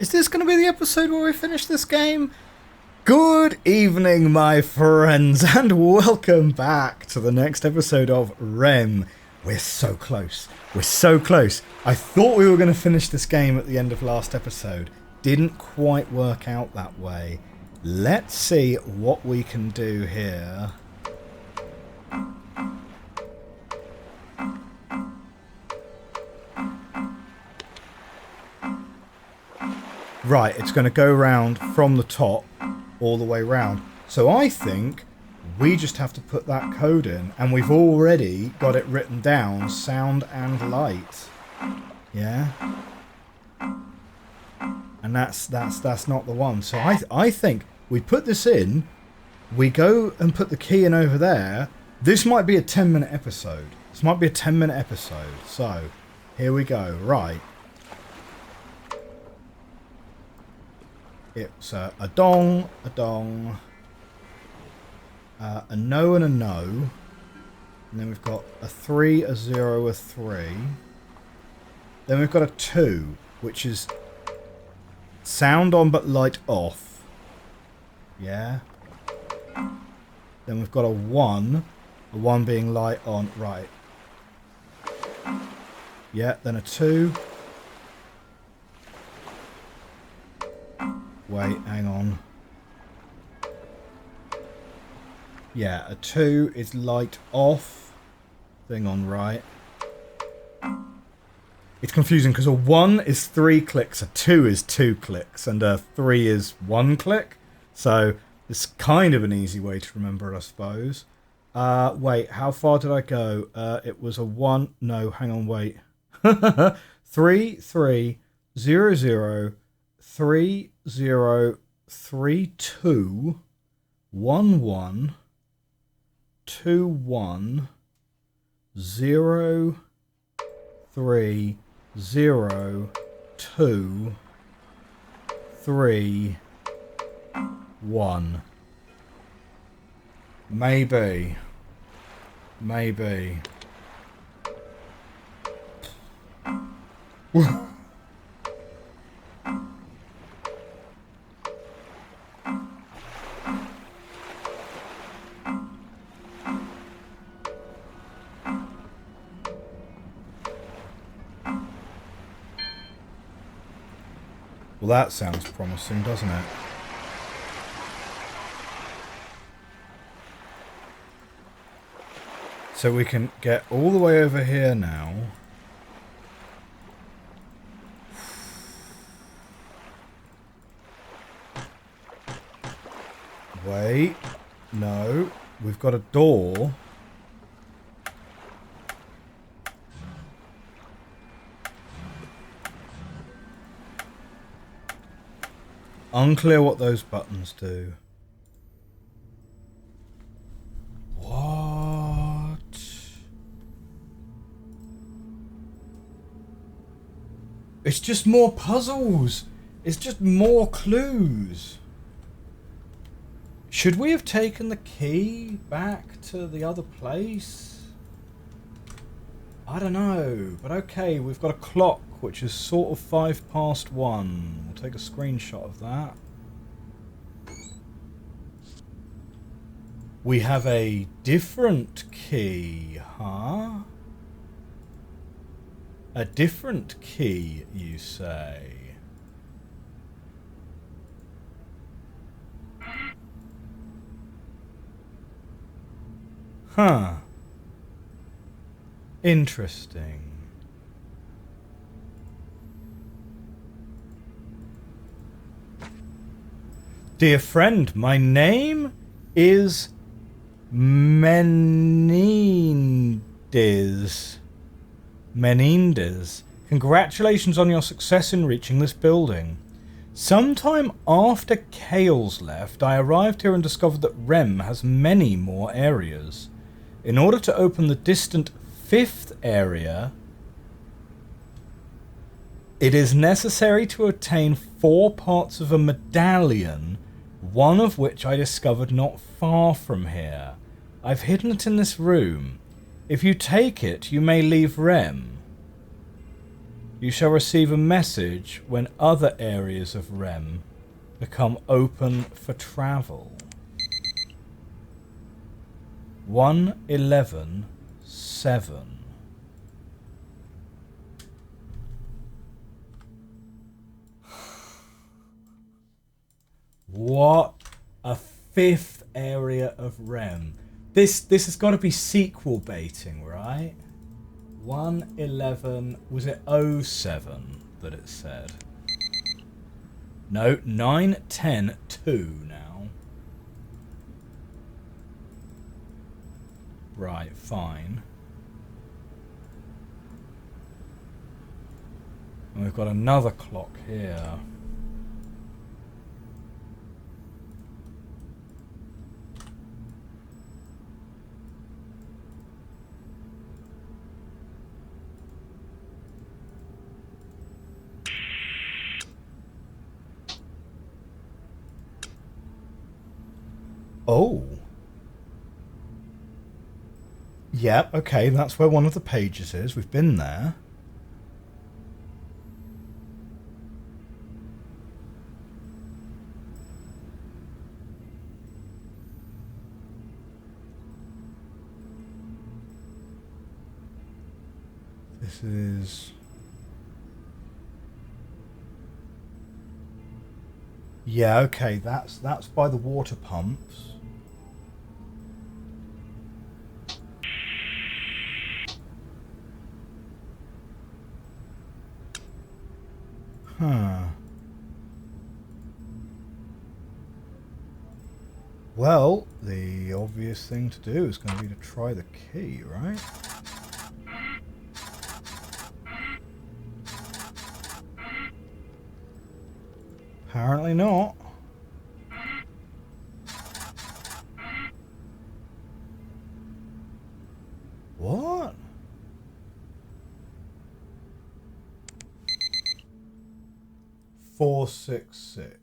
Is this going to be the episode where we finish this game? Good evening, my friends, and welcome back to the next episode of Rhem. We're so close. We're so close. I thought we were going to finish this game at the end of last episode. Didn't quite work out that way. Let's see what we can do here. Right, it's going to go round from the top all the way round. So I think we just have to put that code in, and we've already got it written down, sound and light. Yeah? And that's not the one. So I think we put this in, we go and put the key in over there. This might be a 10-minute episode. This might be a 10-minute episode. So, here we go. Right. It's a dong, a no and a no. And then we've got a 3, a 0, a 3. Then we've got a 2, which is sound on but light off. Yeah. Then we've got a 1 being light on. Right. Yeah, then a 2. Wait, hang on. Yeah, a 2 is light off. Thing on right. It's confusing because a 1 is 3 clicks, a 2 is 2 clicks, and a 3 is 1 click. So it's kind of an easy way to remember it, I suppose. Wait, how far did I go? It was a 1. No, hang on, wait. 3, 3, 0, 0, 3, 0, 3, 2, 1, 1, 2, 1, 0, 3, 0, 2, 3, 1. Maybe. Well, that sounds promising, doesn't it? So we can get all the way over here now. Wait. No. We've got a door. Unclear what those buttons do. What? It's just more puzzles. It's just more clues. Should we have taken the key back to the other place? I don't know, but okay, we've got a clock which is sort of 1:05. We'll take a screenshot of that. We have a different key, huh? A different key, you say? Huh. Interesting. Dear friend, my name is Menendez. Congratulations on your success in reaching this building. Sometime after Kales left, I arrived here and discovered that Rhem has many more areas. In order to open the distant 5th area, it is necessary to obtain 4 parts of a medallion, one of which I discovered not far from here. I've hidden it in this room. If you take it, you may leave Rhem. You shall receive a message when other areas of Rhem become open for travel. 111.7. What a fifth area of Rhem. This has got to be sequel baiting, right? 111, was it 07 that it said? No, 910.2 now. Right, fine. And we've got another clock here. Oh. Yeah, okay, that's where one of the pages is. We've been there. This is... Yeah, okay, that's by the water pumps. Huh. Well, the obvious thing to do is going to be to try the key, right? Apparently not. What? Four, 6, 6.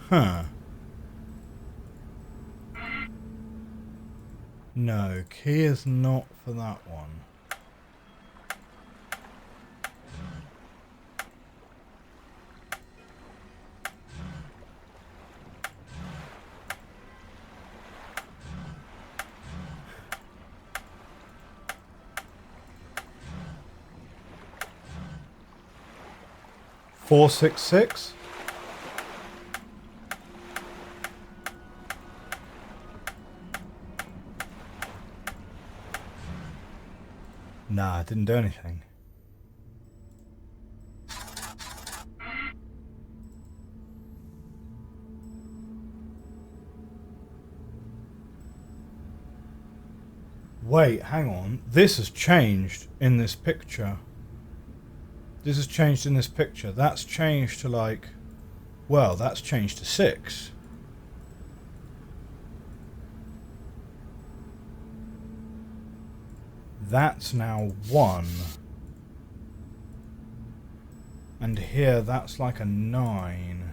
Huh. No, key is not for that one. Four, 6, 6. Nah, it didn't do anything. Wait, hang on. This has changed in this picture. This has changed in this picture. That's changed to like... Well, that's changed to 6. That's now 1. And here that's like a 9.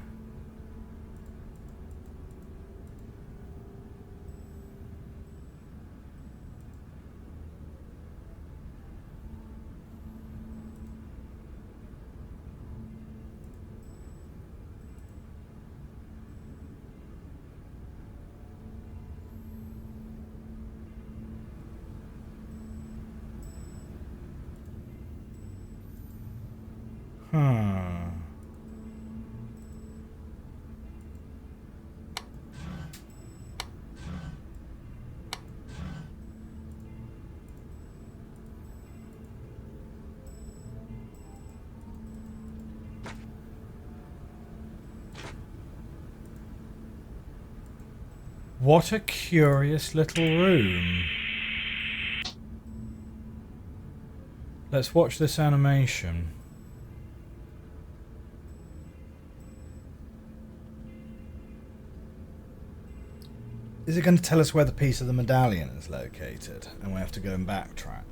Hmm. What a curious little room. Let's watch this animation. Is it going to tell us where the piece of the medallion is located? And we have to go and backtrack.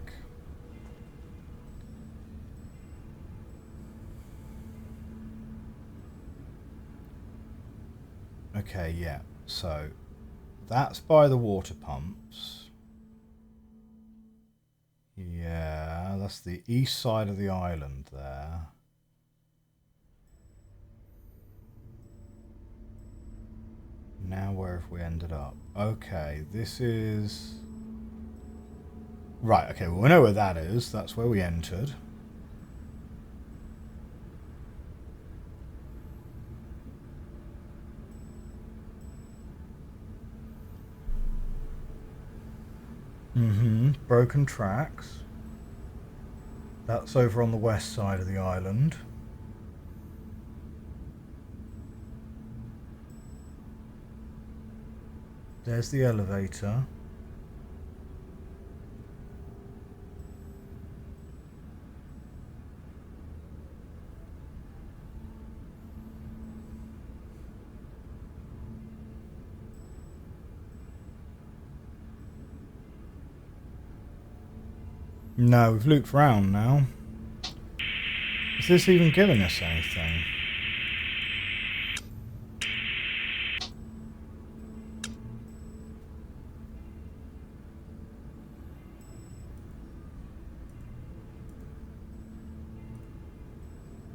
Okay, yeah. So, that's by the water pumps. Yeah, that's the east side of the island there. Now where have we ended up? Okay, this is... Right, okay, well we know where that is. That's where we entered. Broken tracks. That's over on the west side of the island. There's the elevator. No, we've looped round now. Is this even giving us anything?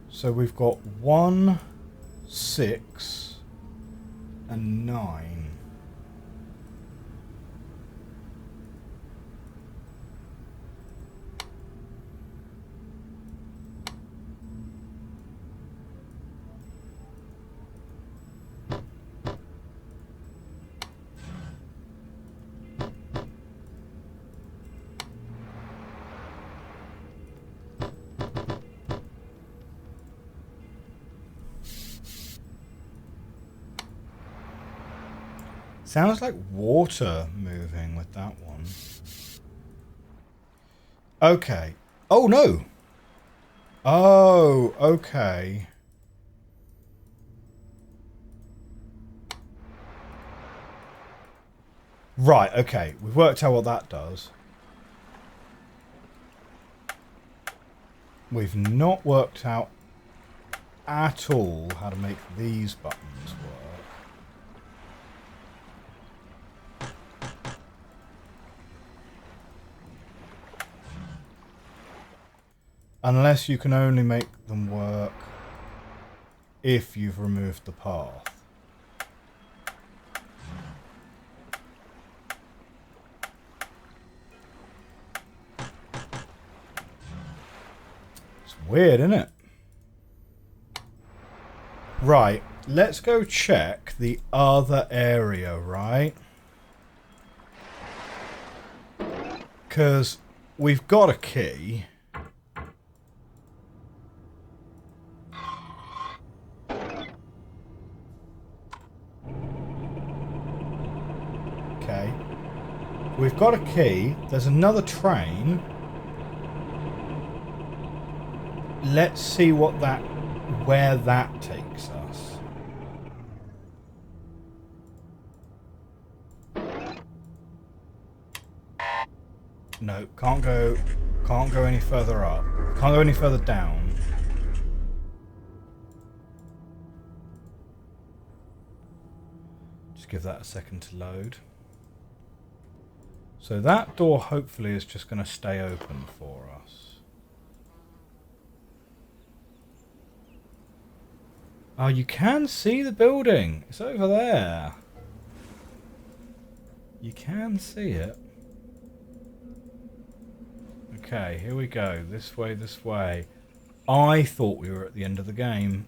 So we've got 1, 6, and 9. Sounds like water moving with that one. Okay. Oh, no. Oh, okay. Right, okay. We've worked out what that does. We've not worked out at all how to make these buttons work. Unless you can only make them work if you've removed the path. It's weird, isn't it? Right, let's go check the other area, right? Because we've got a key. Okay. We've got a key. There's another train. Let's see what that... where that takes us. No, can't go any further up. Can't go any further down. Just give that a second to load. So that door hopefully is just going to stay open for us. Oh, you can see the building. It's over there. You can see it. Okay, here we go. This way, this way. I thought we were at the end of the game.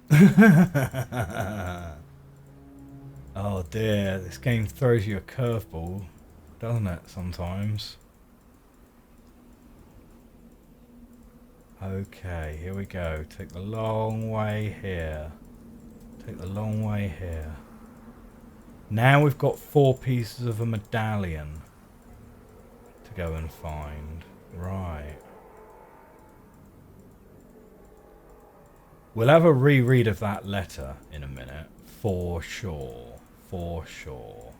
Oh dear, this game throws you a curveball, doesn't it, sometimes? Okay, here we go. Take the long way here. Take the long way here. Now we've got 4 pieces of a medallion to go and find. Right. We'll have a reread of that letter in a minute, for sure. For sure.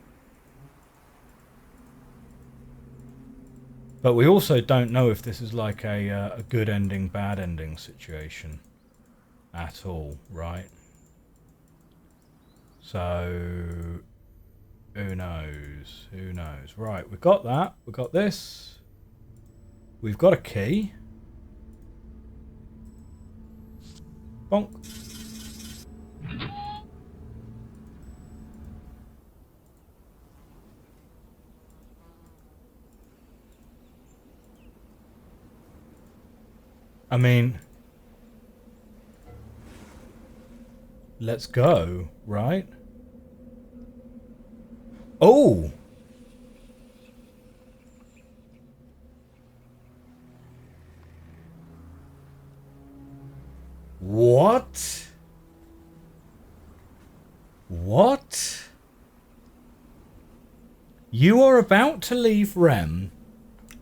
But we also don't know if this is like a good ending, bad ending situation at all, right? So who knows? Who knows? Right, we've got that. We've got this. We've got a key. Bonk. I mean, let's go, right? Oh! What? What? You are about to leave Rhem.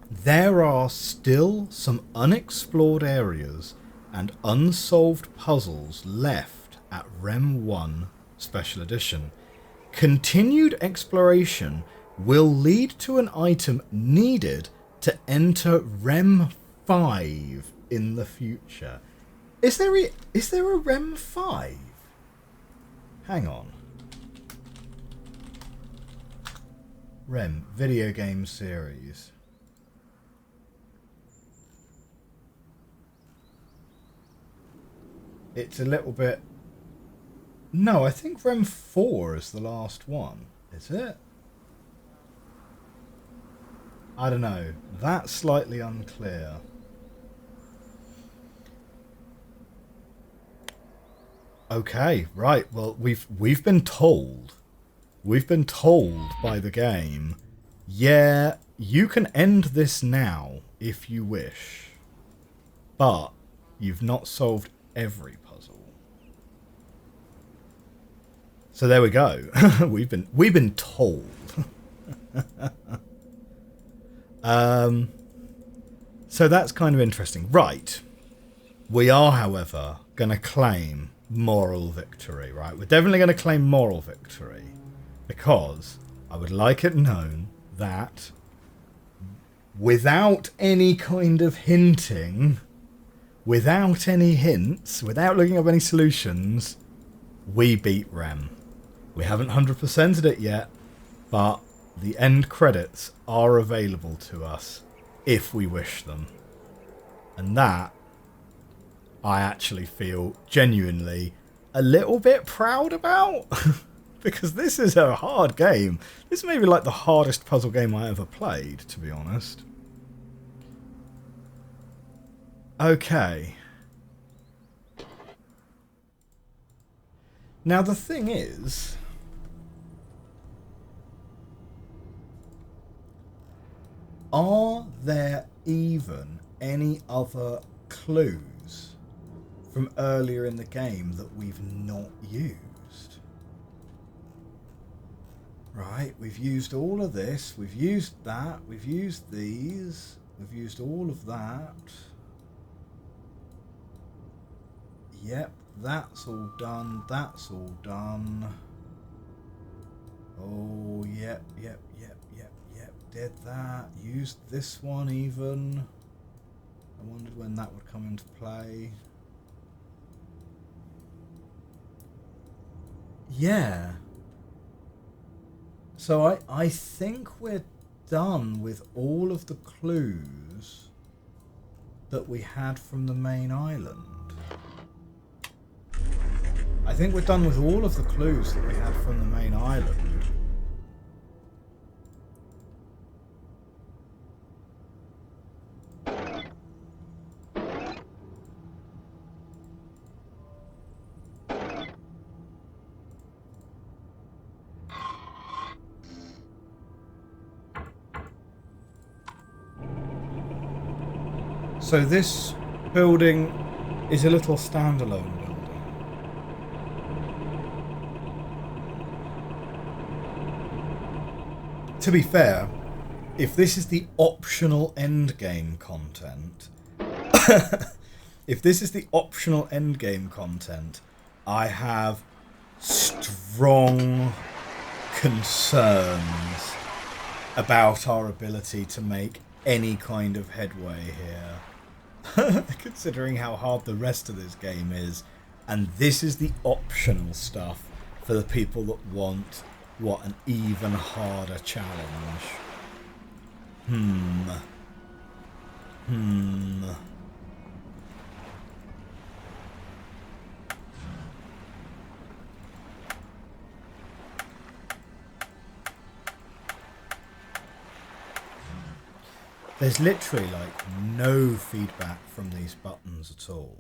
There are still some unexplored areas and unsolved puzzles left at Rhem 1 Special Edition. Continued exploration will lead to an item needed to enter Rhem 5 in the future. Is there a Rhem 5? Hang on. Rhem video game series. It's a little bit... No, I think Rhem 4 is the last one. Is it? I don't know. That's slightly unclear. Okay, right. Well, we've been told. We've been told by the game, yeah, you can end this now if you wish. But you've not solved every puzzle. So there we go. we've been told. So that's kind of interesting. Right. We are, however, going to claim moral victory, right? We're definitely going to claim moral victory because I would like it known that without any kind of hinting, without any hints, without looking up any solutions, we beat Rhem. We haven't 100%ed it yet, but the end credits are available to us if we wish them. And that, I actually feel genuinely a little bit proud about. Because this is a hard game. This may be like the hardest puzzle game I ever played, to be honest. Okay. Now the thing is, are there even any other clues from earlier in the game that we've not used? Right, we've used all of this, we've used that, we've used these, we've used all of that. Yep, that's all done, that's all done. Oh, yep, did that. Used this one even. I wondered when that would come into play. Yeah. So I think we're done with all of the clues that we had from the main island. I think we're done with all of the clues that we had from the main island. So this building is a little standalone building. To be fair, if this is the optional endgame content, I have strong concerns about our ability to make any kind of headway here. Considering how hard the rest of this game is. And this is the optional stuff for the people that want, what, an even harder challenge. There's literally like no feedback from these buttons at all.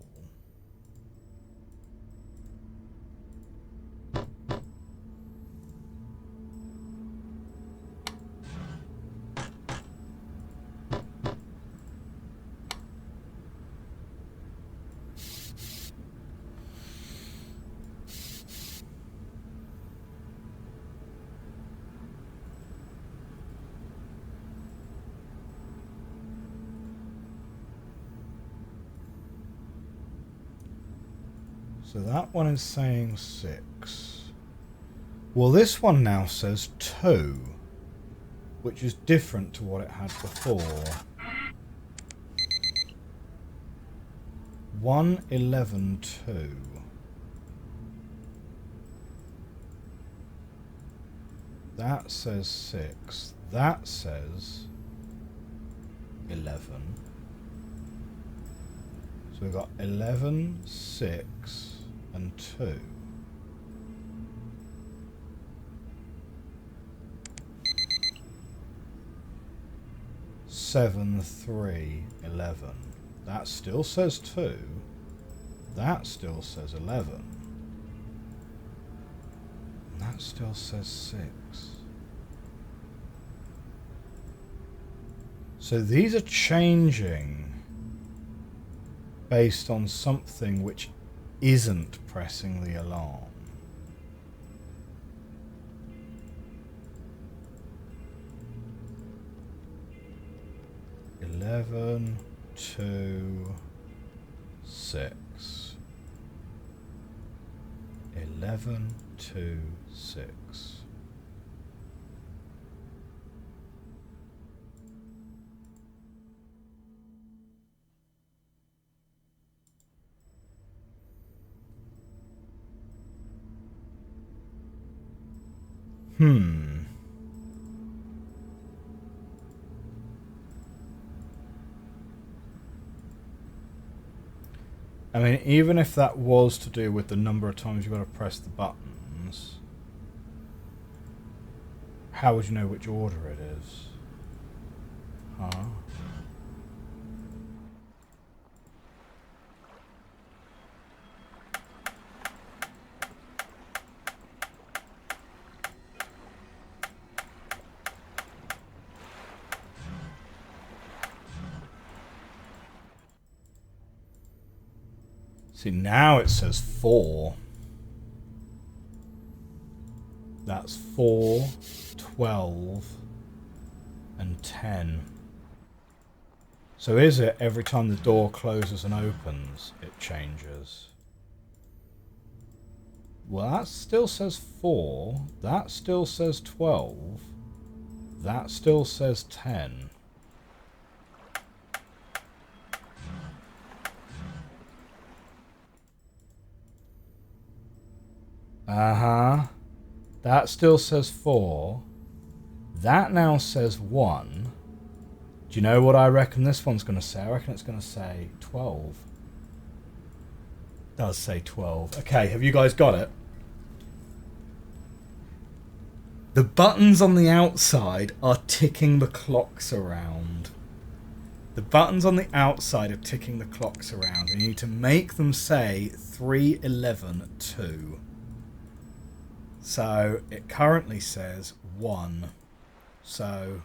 So that one is saying 6. Well, this one now says 2, which is different to what it had before. 1, 11, 2. That says 6. That says 11. So we've got 11, 6, and 2. Seven, 3, 11. That still says 2. That still says 11. And that still says 6. So these are changing based on something which isn't pressing the alarm. Eleven, 2, 6. 11, 2, 6. I mean, even if that was to do with the number of times you've got to press the buttons, how would you know which order it is? Huh? See, now it says 4. That's 4, 12, and 10. So is it every time the door closes and opens, it changes? Well, that still says 4. That still says 12. That still says 10. That still says 4. That now says 1. Do you know what I reckon this one's going to say? I reckon it's going to say 12. It does say 12. Okay, have you guys got it? The buttons on the outside are ticking the clocks around. The buttons on the outside are ticking the clocks around. And you need to make them say 3, 11, 2. So it currently says 1. So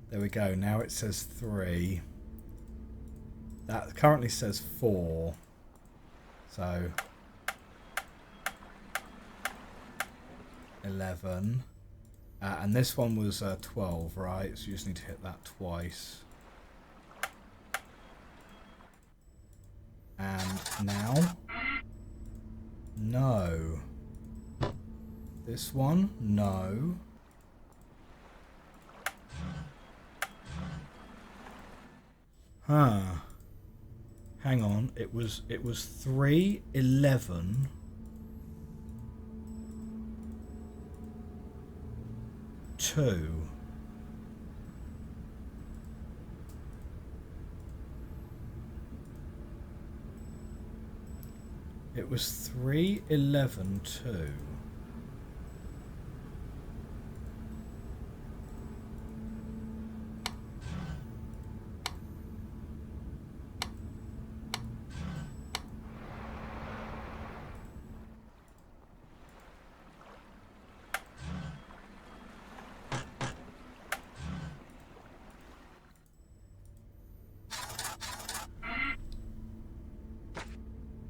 there we go. Now it says 3. That currently says 4. So 11. And this one was 12, right? So you just need to hit that twice. And now... No. This one? No. Huh. Hang on. It was 3, 11. 2. It was 3, 11, 2.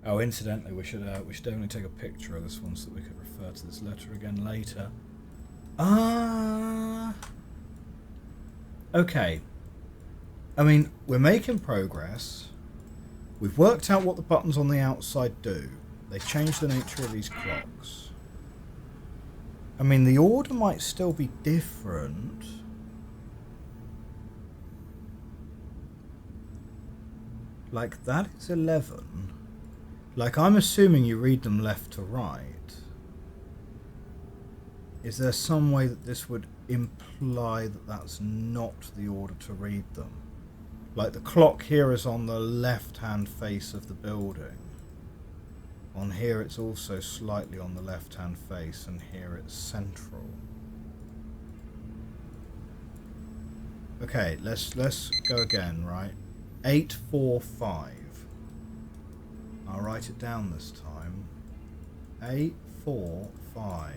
Oh, incidentally, we should definitely take a picture of this one so that we could refer to this letter again later. Okay. I mean, we're making progress. We've worked out what the buttons on the outside do. They change the nature of these clocks. I mean, the order might still be different. Like, that is 11. Like, I'm assuming you read them left to right. Is there some way that this would imply that that's not the order to read them? Like, the clock here is on the left-hand face of the building. On here it's also slightly on the left-hand face, and here it's central. Okay, let's go again, right? 8, 4, 5. I'll write it down this time. 8, 4, 5.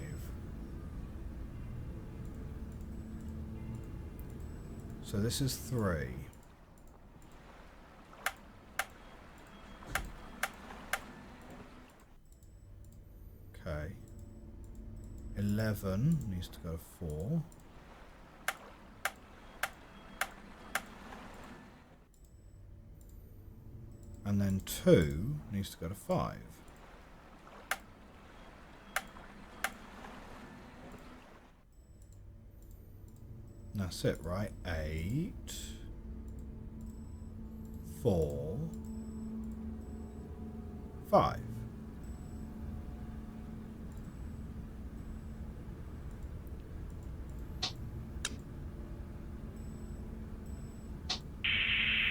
So this is 3. Okay. 11 needs to go to 4. And then 2 needs to go to 5. And that's it, right? 8, 4, 5.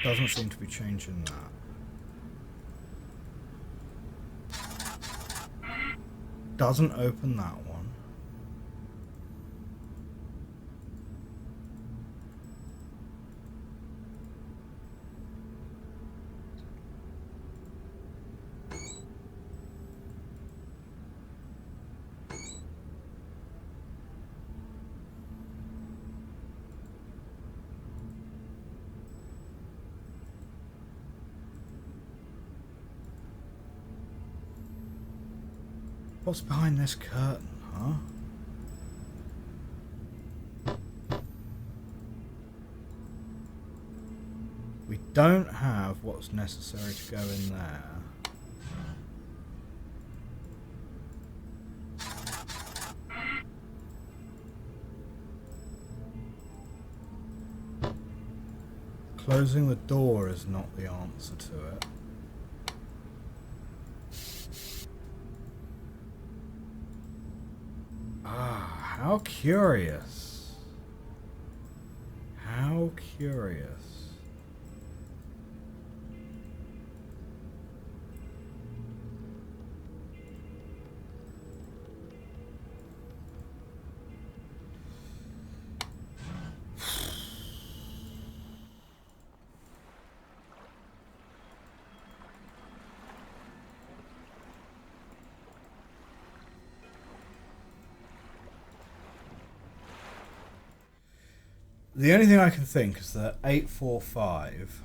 Doesn't seem to be changing that. Doesn't open that one. What's behind this curtain, huh? We don't have what's necessary to go in there. Closing the door is not the answer to it. How curious. How curious. The only thing I can think is that 845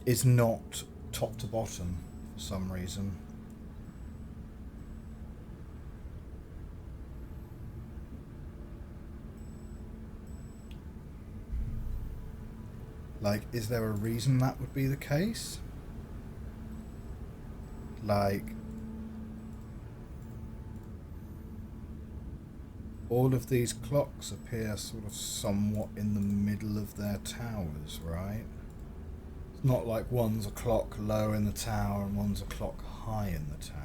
is not top to bottom for some reason. Like, is there a reason that would be the case? Like... all of these clocks appear sort of somewhat in the middle of their towers, right? It's not like one's a clock low in the tower and one's a clock high in the tower.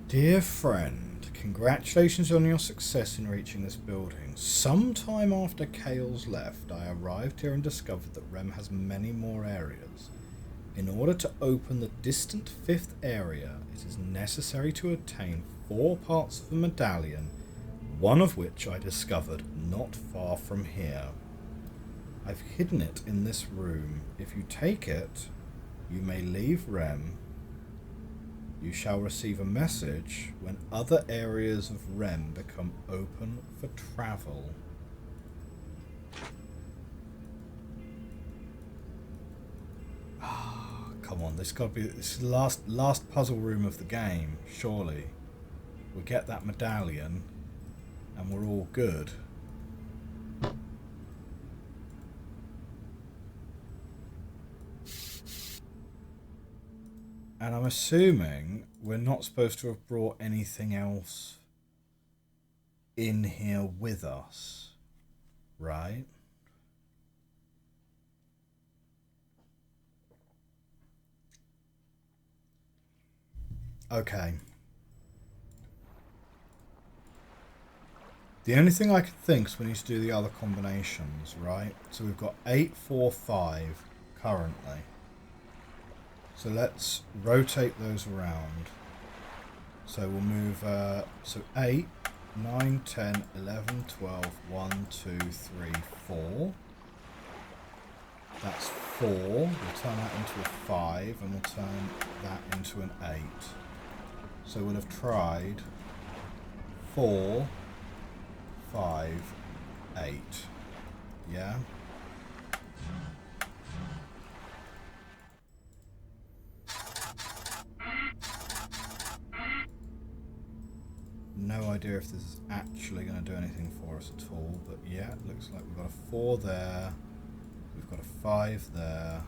Dear friend, congratulations on your success in reaching this building. Sometime after Kale's left, I arrived here and discovered that Rhem has many more areas. In order to open the distant 5th area, it is necessary to obtain 4 parts of a medallion, one of which I discovered not far from here. I've hidden it in this room. If you take it, you may leave Rhem. You shall receive a message when other areas of Rhem become open for travel. Ah, come on, this got to be this is the last puzzle room of the game, surely. We get that medallion and we're all good. And I'm assuming we're not supposed to have brought anything else in here with us, right? Okay. The only thing I could think is we need to do the other combinations, right? So we've got 8, 4, 5 currently. So let's rotate those around. So we'll move, so 8, 9, 10, 11, 12, 1, 2, 3, 4. That's 4. We'll turn that into a 5 and we'll turn that into an 8. So we'll have tried 4, 5, 8. Yeah? No idea if this is actually going to do anything for us at all, but yeah, it looks like we've got a 4 there, we've got a 5 there,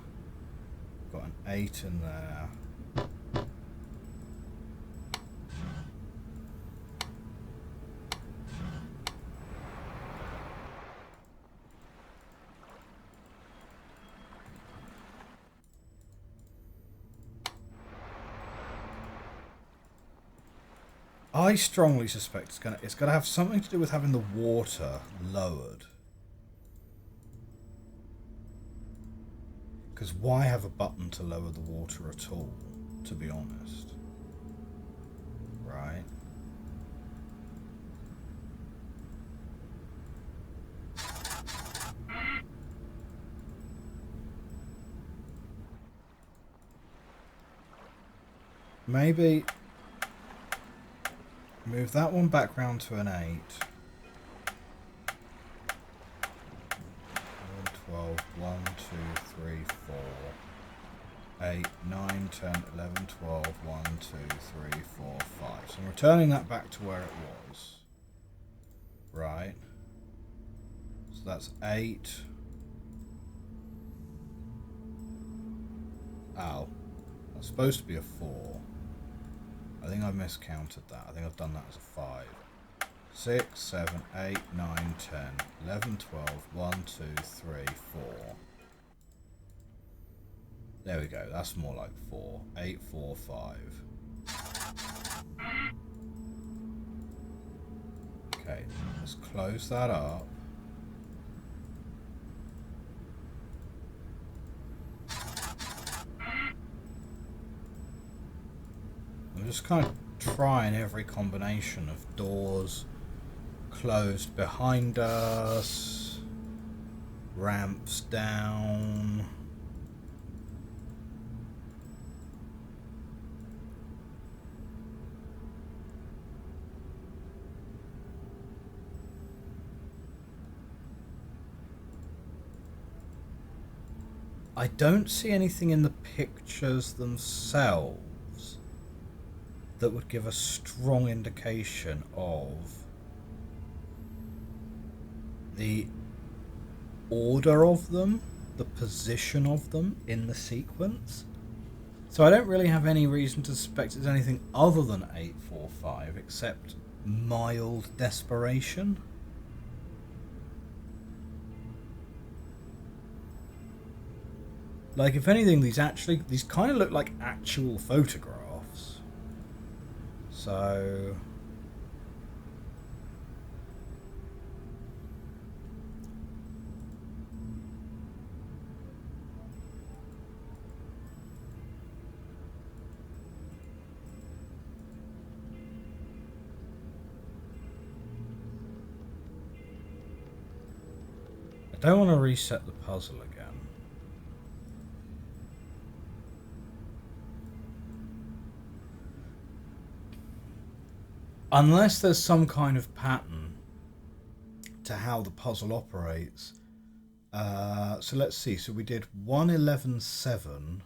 we've got an 8 in there. I strongly suspect it's gonna have something to do with having the water lowered. Because why have a button to lower the water at all, to be honest? Right? Maybe move that one back round to an 8. 12, 1, 2, 3, 4. 8, 9, 10, 11, 12, 1, 2, 3, 4, 5. So I'm returning that back to where it was. Right. So that's 8. Ow. That's supposed to be a 4. I think I miscounted that. I think I've done that as a 5. 6, 7, 8, 9, 10, 11, 12, 1, 2, 3, 4. There we go. That's more like 4. 8, 4, 5. Okay, let's close that up. I'm just kind of trying every combination of doors closed behind us, ramps down. I don't see anything in the pictures themselves that would give a strong indication of the order of them, the position of them in the sequence. So I don't really have any reason to suspect it's anything other than 845, except mild desperation. Like, if anything, these kind of look like actual photographs. So... I don't want to reset the puzzle again. Unless there's some kind of pattern to how the puzzle operates. So let's see. So we did 1, 11, 7,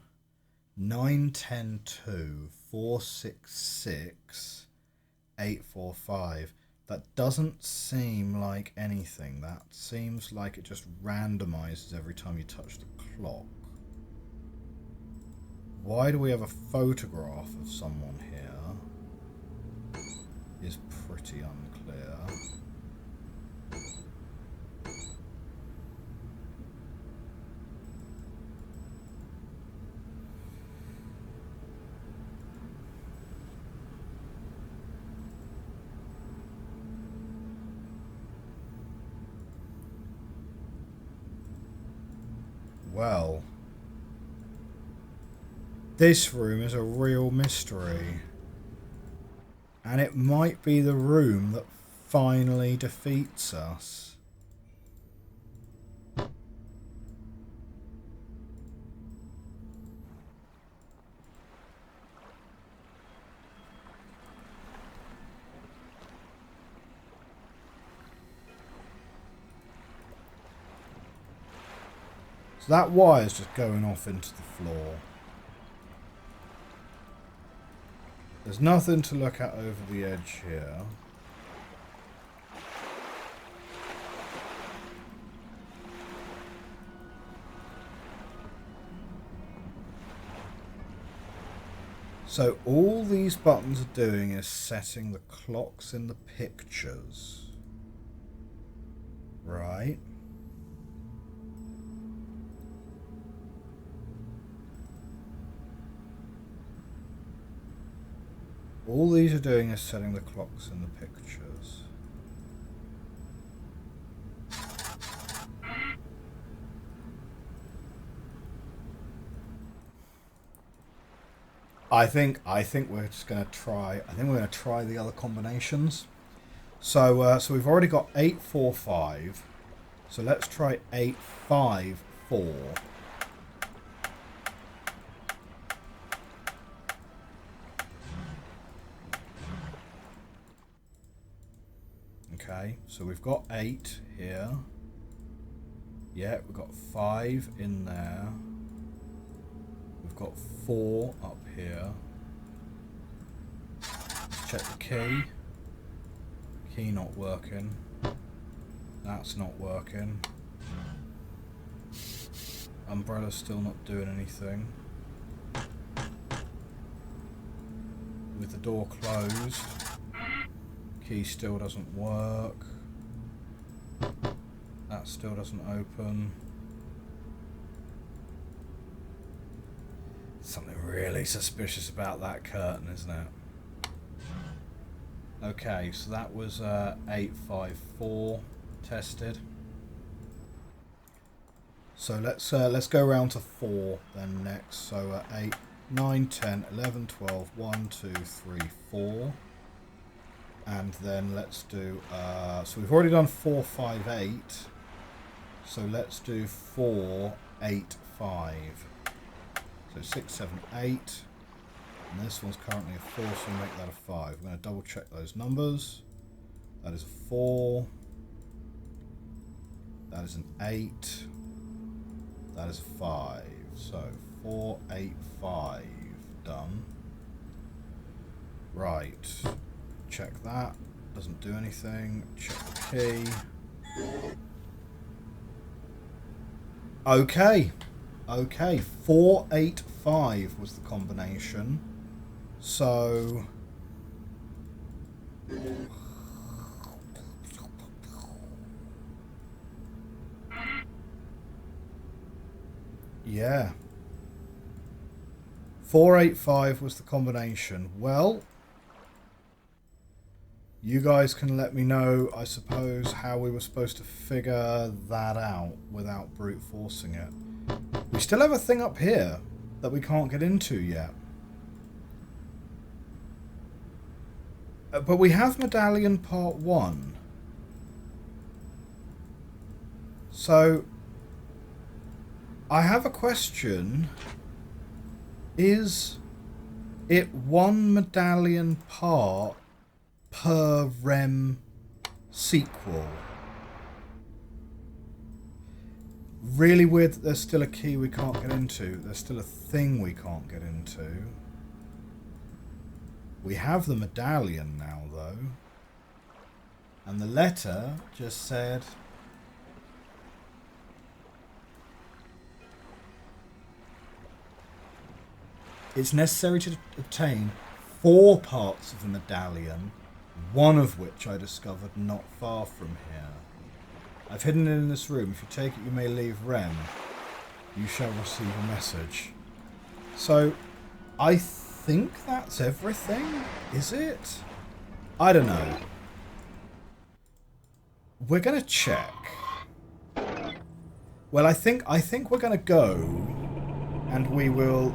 9, 10, 2, 4, 6, 6, 8, 4, 5. That doesn't seem like anything. That seems like it just randomizes every time you touch the clock. Why do we have a photograph of someone here? Is pretty unclear. Well, this room is a real mystery. And it might be the room that finally defeats us. So that wire's just going off into the floor. There's nothing to look at over the edge here. So all these buttons are doing is setting the clocks in the pictures. Right. All these are doing is setting the clocks in the pictures. I think we're just going to try. I think we're going to try the other combinations. So we've already got 845. So let's try 854. Okay, so we've got 8 here. Yeah, we've got 5 in there. We've got 4 up here. Let's check the key. Key not working. That's not working. Umbrella's still not doing anything. With the door closed. Key still doesn't work. That still doesn't open. Something really suspicious about that curtain, isn't it? Okay, so that was 854 tested. So let's go around to 4 then next. So 8, 9, 10, 11, 12, 1, 2, 3, 4. And then let's do, so we've already done 4, 5, 8. So let's do 4, 8, 5. So 6, 7, 8. And this one's currently a 4, so we'll make that a 5. We're going to double check those numbers. That is a 4. That is an 8. That is a 5. So 4, 8, 5. Done. Right. Check that. Doesn't do anything. Check the key. Okay. Okay. 485 was the combination. So... yeah. 485 was the combination. Well, you guys can let me know, I suppose, how we were supposed to figure that out without brute forcing it. We still have a thing up here that we can't get into yet. But we have Medallion Part 1. So, I have a question. Is it one medallion part per Rhem sequel? Really weird that there's still a key we can't get into. There's still a thing we can't get into. We have the medallion now, though. And the letter just said... it's necessary to obtain 4 parts of the medallion, one of which I discovered not far from here. I've hidden it in this room. If you take it, you may leave Rhem. You shall receive a message. So, I think that's everything, is it? I don't know. We're going to check. Well, I think we're going to go... and we will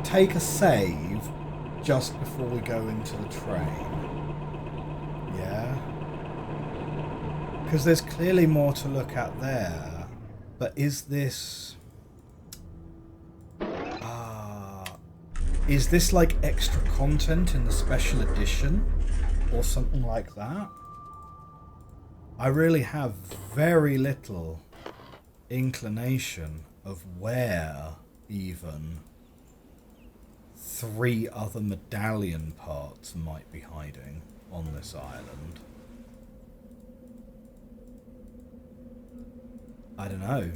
take a save just before we go into the train. Yeah? Because there's clearly more to look at there. But is this... is this like extra content in the special edition? Or something like that? I really have very little inclination of where even 3 other medallion parts might be hiding on this island. I don't know.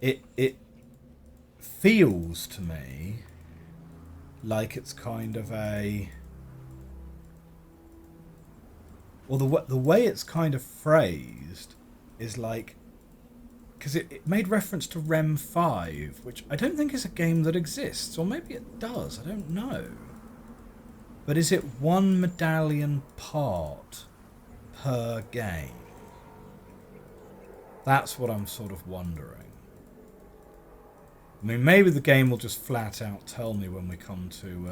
It feels to me like it's kind of a... well, the way it's kind of phrased is like... because it made reference to Rhem 5, which I don't think is a game that exists. Or maybe it does, I don't know. But is it one medallion part per game? That's what I'm sort of wondering. I mean, maybe the game will just flat out tell me when we come to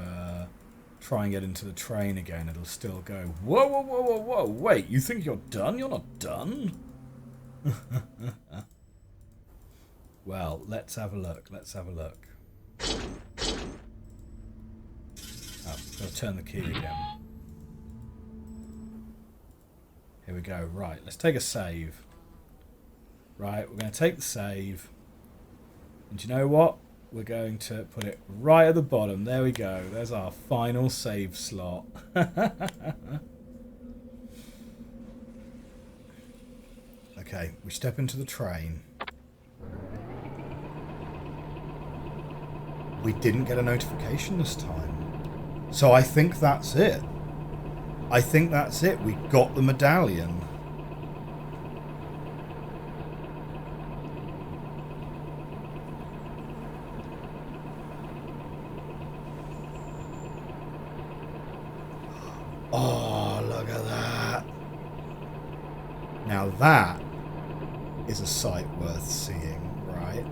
try and get into the train again. It'll still go, whoa, whoa, whoa, whoa, whoa, wait, you think you're done? You're not done? Well, let's have a look. Let's have a look. Oh, gotta turn the key again. Here we go. Right, let's take a save. Right, we're going to take the save. And you know what? We're going to put it right at the bottom. There we go. There's our final save slot. Okay, we step into the train. We didn't get a notification this time. So I think that's it. I think that's it. We got the medallion. Oh, look at that. Now that is a sight worth seeing, right?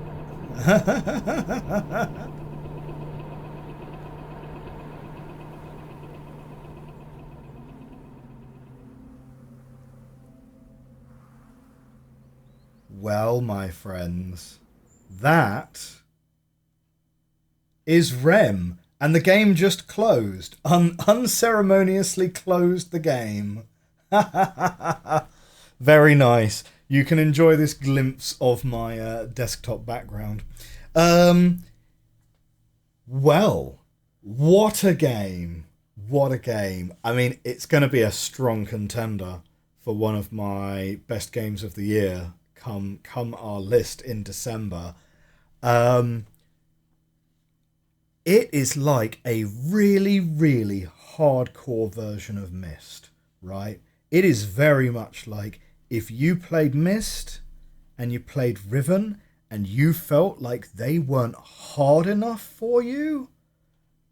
Well, my friends, that is Rhem. And the game just closed. Unceremoniously closed the game. Very nice. You can enjoy this glimpse of my desktop background. Well, what a game. What a game. I mean, it's going to be a strong contender for one of my best games of the year come our list in December. It is like a really, really hardcore version of Myst, right? It is very much like if you played Myst and you played Riven and you felt like they weren't hard enough for you,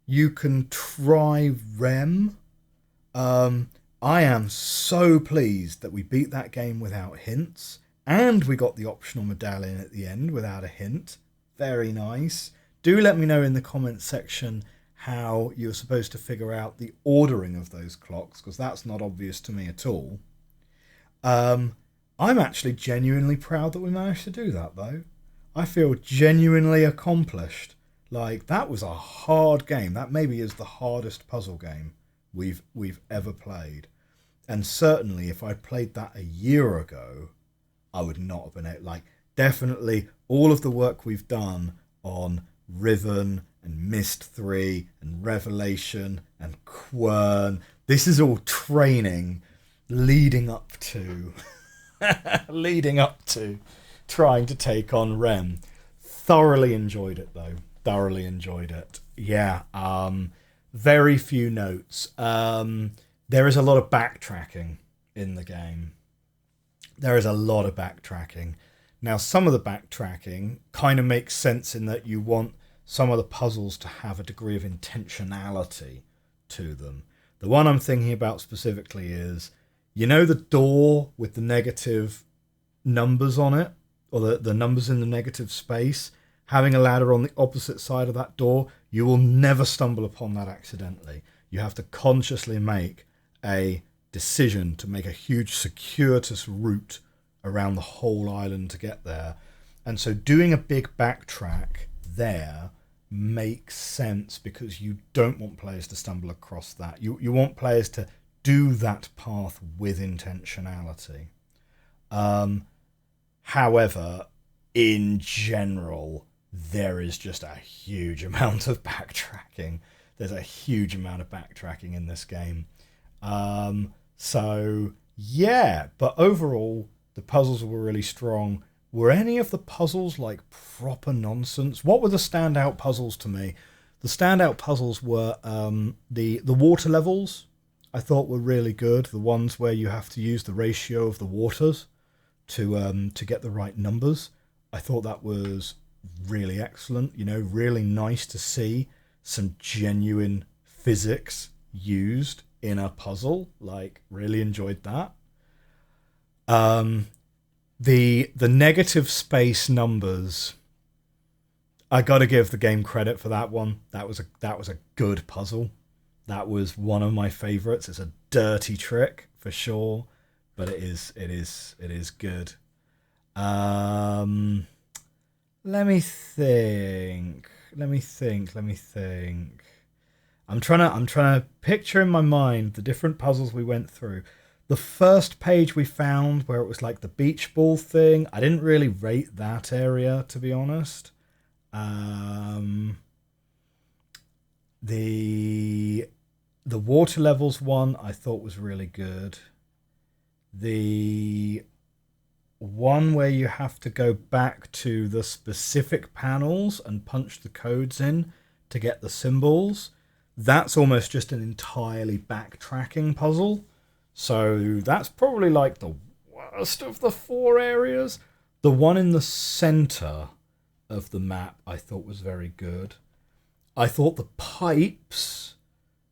you can try Rhem. I am so pleased that we beat that game without hints, and we got the optional medallion at the end without a hint. Very nice. Do let me know in the comments section how you're supposed to figure out the ordering of those clocks, because that's not obvious to me at all. I'm actually genuinely proud that we managed to do that, though. I feel genuinely accomplished. Like, that was a hard game. That maybe is the hardest puzzle game we've ever played. And certainly if I played that a year ago, I would not have been able, like, definitely all of the work we've done on Riven and Myst 3 and Revelation and Quern, this is all training leading up to trying to take on Rhem. Thoroughly enjoyed it, though. Thoroughly enjoyed it. Yeah. Very few notes. There is a lot of backtracking in the game. There is a lot of backtracking. Now, some of the backtracking kind of makes sense in that you want some of the puzzles to have a degree of intentionality to them. The one I'm thinking about specifically is, you know, the door with the negative numbers on it, or the numbers in the negative space, having a ladder on the opposite side of that door, you will never stumble upon that accidentally. You have to consciously make a decision to make a huge circuitous route around the whole island to get there. And so doing a big backtrack there makes sense, because you don't want players to stumble across that. You want players to do that path with intentionality. However, in general, there is just a huge amount of backtracking. There's a huge amount of backtracking in this game. So, yeah, but overall, the puzzles were really strong. Were any of the puzzles like proper nonsense? What were the standout puzzles to me? The standout puzzles were the water levels. I thought were really good. The ones where you have to use the ratio of the waters to get the right numbers. I thought that was really excellent. You know, really nice to see some genuine physics used in a puzzle. Like, really enjoyed that. The negative space numbers, I got to give the game credit for that one. That was a good puzzle. That was one of my favorites. It's a dirty trick for sure, but it is good. Let me think. I'm trying to picture in my mind the different puzzles we went through. The first page we found where it was like the beach ball thing, I didn't really rate that area, to be honest. The water levels one I thought was really good. The one where you have to go back to the specific panels and punch the codes in to get the symbols, that's almost just an entirely backtracking puzzle. So that's probably like the worst of the four areas. The one in the center of the map I thought was very good. I thought the pipes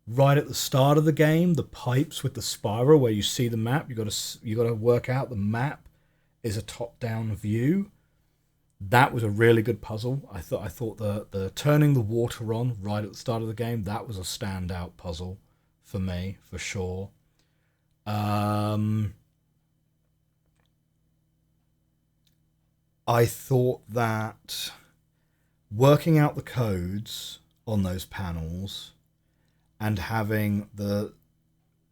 right at the start of the game, the pipes with the spiral where you see the map, you got to work out the map is a top-down view. That was a really good puzzle. I thought the turning the water on right at the start of the game, that was a standout puzzle for me, for sure. I thought that working out the codes on those panels and having the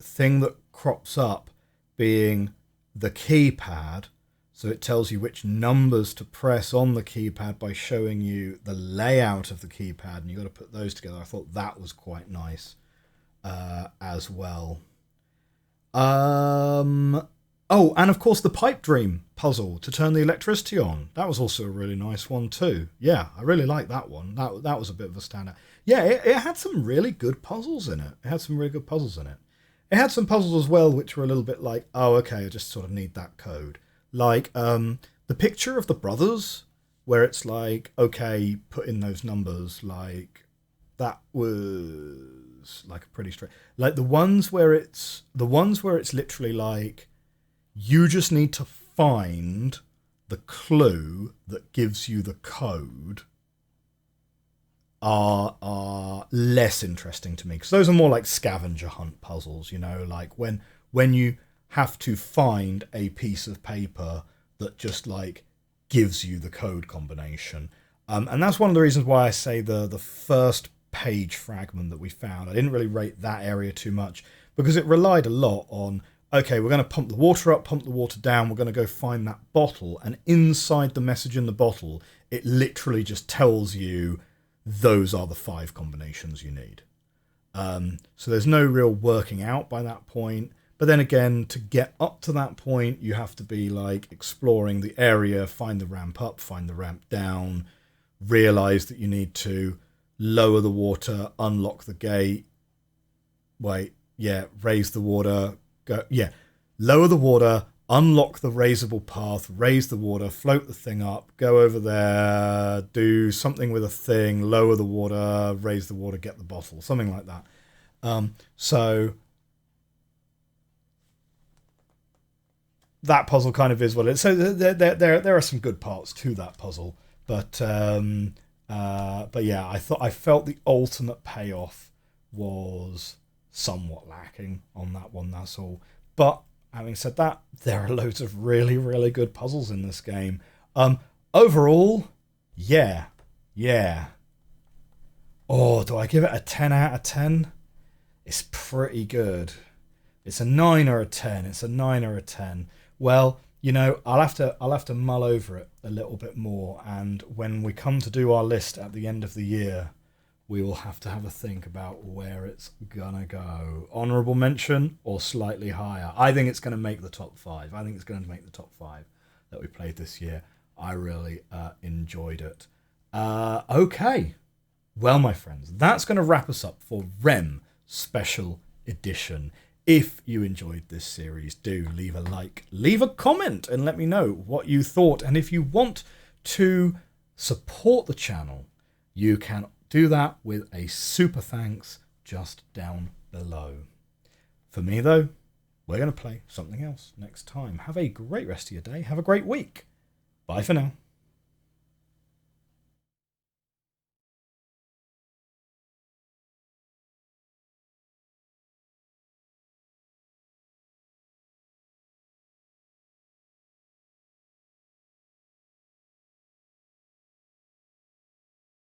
thing that crops up being the keypad, so it tells you which numbers to press on the keypad by showing you the layout of the keypad, and you've got to put those together. I thought that was quite nice as well. Oh, and of course the pipe dream puzzle to turn the electricity on. That was also a really nice one too. Yeah, I really like that one. That was a bit of a standout. Yeah, it had some really good puzzles in it. It had some really good puzzles in it. It had some puzzles as well which were a little bit like, oh, okay, I just sort of need that code. Like the picture of the brothers, where it's like, okay, put in those numbers, like that was like a pretty straight. Like the ones where it's literally like, you just need to find the clue that gives you the code are less interesting to me, because those are more like scavenger hunt puzzles, you know, like when you have to find a piece of paper that just like gives you the code combination. And that's one of the reasons why I say the first page fragment that we found, I didn't really rate that area too much, because it relied a lot on, okay, we're going to pump the water up, pump the water down, we're going to go find that bottle, and inside the message in the bottle, it literally just tells you those are the 5 combinations you need. So there's no real working out by that point. But then again, to get up to that point, you have to be like exploring the area, find the ramp up, find the ramp down, realize that you need to lower the water, unlock the gate. Raise the water, lower the water, unlock the raisable path, raise the water, float the thing up, go over there, do something with a thing, lower the water, raise the water, get the bottle, something like that. So that puzzle kind of is what it is. So there are some good parts to that puzzle, but yeah, I felt the ultimate payoff was somewhat lacking on that one. That's all. But having said that, there are loads of really, really good puzzles in this game. Overall, yeah. Oh, do I give it a 10 out of 10? It's pretty good. It's a 9 or a 10. It's a 9 or a 10. Well, you know, I'll have to mull over it a little bit more, and when we come to do our list at the end of the year, we will have to have a think about where it's gonna go. Honorable mention or slightly higher? I think it's going to make the top 5. I think it's going to make the top 5 that we played this year. I really enjoyed it. Okay. Well, my friends, that's going to wrap us up for Rhem Special Edition. If you enjoyed this series, do leave a like, leave a comment, and let me know what you thought. And if you want to support the channel, you can do that with a super thanks just down below. For me, though, we're going to play something else next time. Have a great rest of your day. Have a great week. Bye for now.